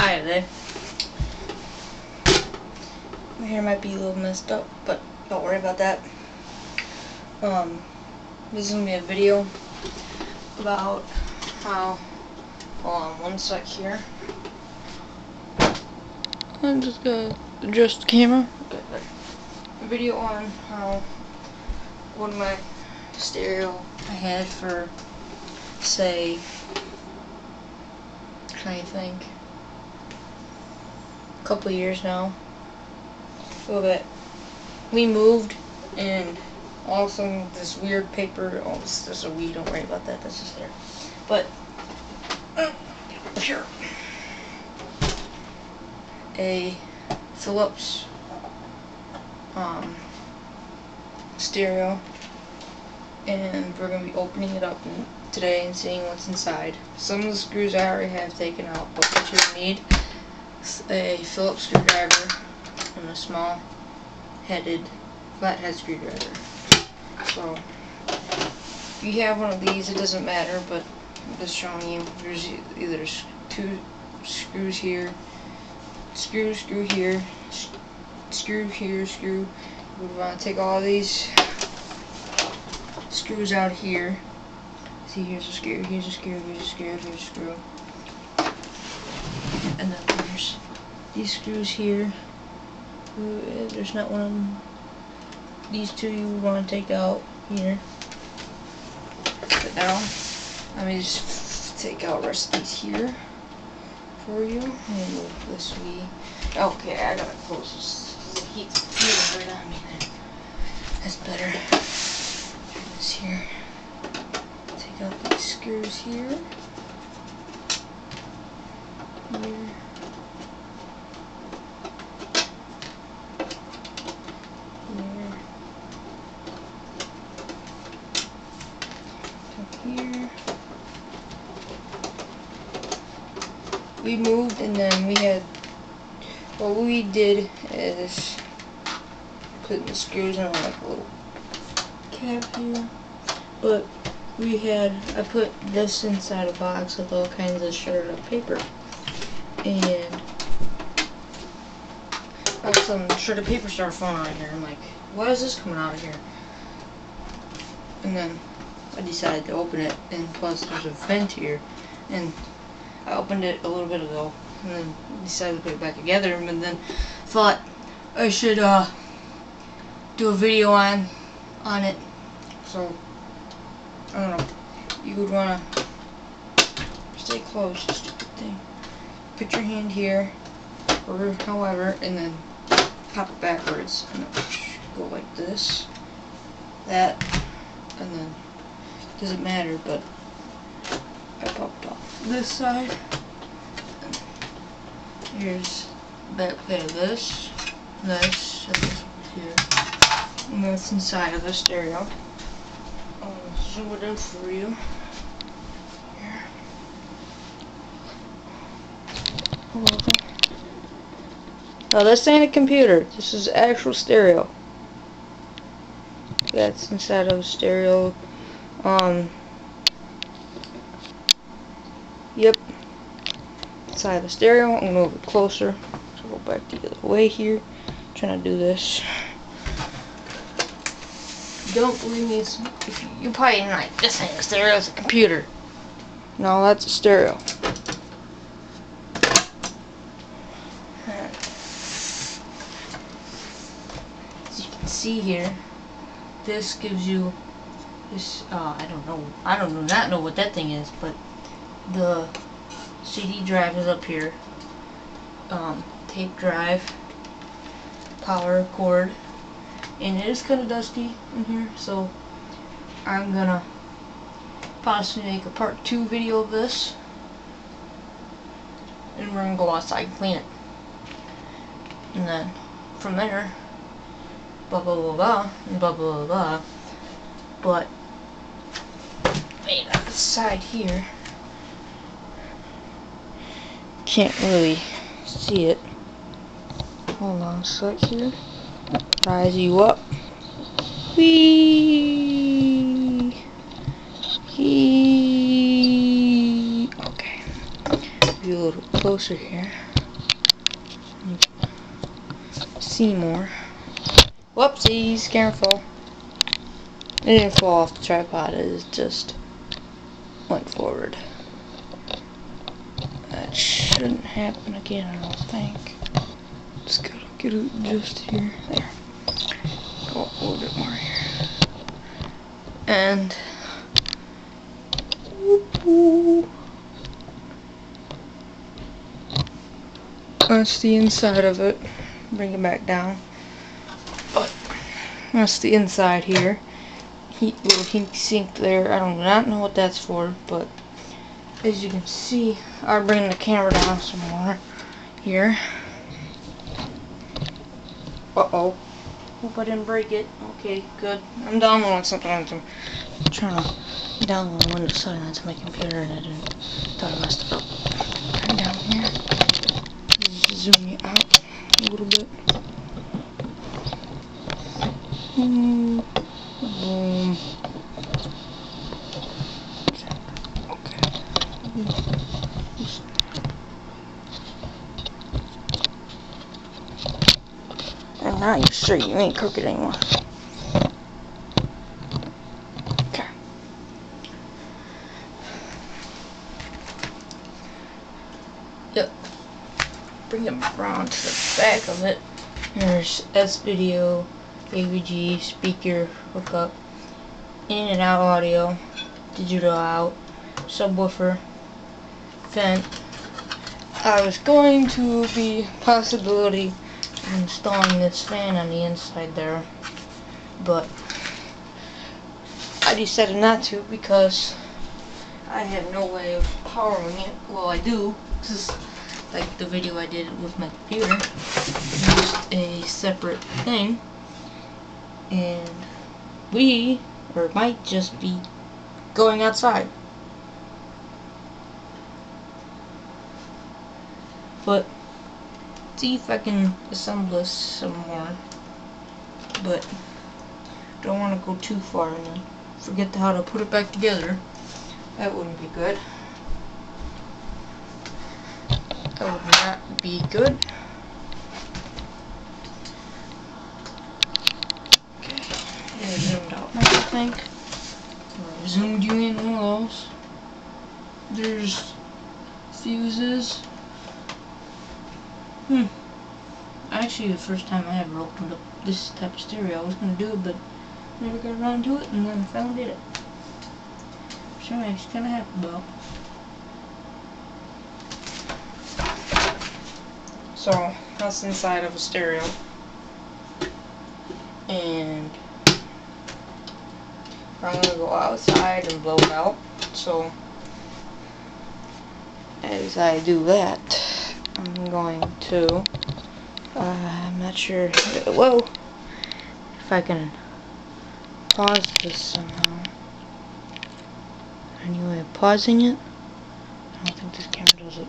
Hi there. My hair might be a little messed up, but don't worry about that. This is gonna be a video about how, hold on one sec here. I'm just gonna adjust the camera. Okay, a video on how one of my stereo I had for, say, I think a couple years now. A little bit. We moved, and all of a sudden this weird paper. Oh, it's just a weed. Don't worry about that. That's just there. But here, a Philips stereo, and we're gonna be opening it up today and seeing what's inside. Some of the screws I already have taken out, but what you need is a Phillips screwdriver and a small headed flathead screwdriver. So if you have one of these, it doesn't matter, but I'm just showing you. There's either two screws here, screw here, screw here, screw. We want to take all these screws out here. See, here's a screw, here's a screw, here's a screw, here's a screw. And then there's these screws here. There's not one of them. These two you want to take out here. But now, let me just take out the rest of these here for you. And move this way. Okay, I gotta close this. The heat's right on me then. That's better. This here. Take out these screws here. Here. Here. We moved, and then we had, what we did is put the screws in like a little cap here, but we had, I put this inside a box with all kinds of shredded up paper, and all of a sudden shredded paper started falling out of here. I'm like, why is this coming out of here? And then I decided to open it, and plus there's a vent here, and I opened it a little bit ago, and then decided to put it back together, and then thought I should do a video on it. So I don't know. You would wanna stay close, stupid thing. Put your hand here, or however, and then pop it backwards, and go like this, that, and then. Doesn't matter, but I popped off this side. Here's that bit of this, and this here, and that's inside of the stereo. I'll zoom it in for you. Here. Now this ain't a computer. This is actual stereo. That's inside of a stereo. Yep, inside the stereo. I'm gonna move it closer, so go back the other way here. I'm trying to do this. Don't believe me? If you probably like, this ain't a stereo, it's a computer. No, that's a stereo. As you can see here, this gives you this, I do not know what that thing is, but the CD drive is up here, tape drive, power cord, and it is kind of dusty in here, so I'm gonna possibly make a part 2 video of this, and we're gonna go outside and clean it, and then from there, blah blah blah blah, and blah blah blah blah. But on the side here, can't really see it. Hold on a sec here. Rise you up. Whee! Okay. Be a little closer here. You can see more. Whoopsies, careful. It didn't fall off the tripod, it just went forward. That shouldn't happen again, I don't think. Just gotta get it just here. There. Go a little bit more here. And that's the inside of it. Bring it back down. But that's the inside here. Little heat sink there. I do not know what that's for, but as you can see, I'll bring the camera down some more here. Uh-oh. Hope I didn't break it. Okay, good. I'm downloading something on some. I'm trying to download Windows settings to my computer and I didn't. Thought I messed it up. Turn down here. Zoom you out a little bit. Boom. Okay. And now you're sure you ain't crooked anymore. Okay. Yep. Bring it around to the back of it. There's S-Video, AVG, speaker, hookup, in and out audio, digital out, subwoofer, vent. I was going to be possibility of installing this fan on the inside there, but I decided not to because I have no way of powering it. Well, I do, because like the video I did with my computer, used a separate thing, and we might just be going outside. But see if I can assemble this some more. But don't want to go too far and then forget how to put it back together. That wouldn't be good. That would not be good. Okay, yeah, zoomed out now, I think. Or zoomed you in one of those. There's fuses. Actually, the first time I ever opened up this type of stereo, I was going to do it, but never got around to it, and then finally did it. Which I'm actually kind of happy about. So, that's inside of a stereo. And I'm going to go outside and blow it out. So, as I do that, I'm going to, I'm not sure, whoa, if I can pause this somehow. Any way of pausing it? I don't think this camera does it.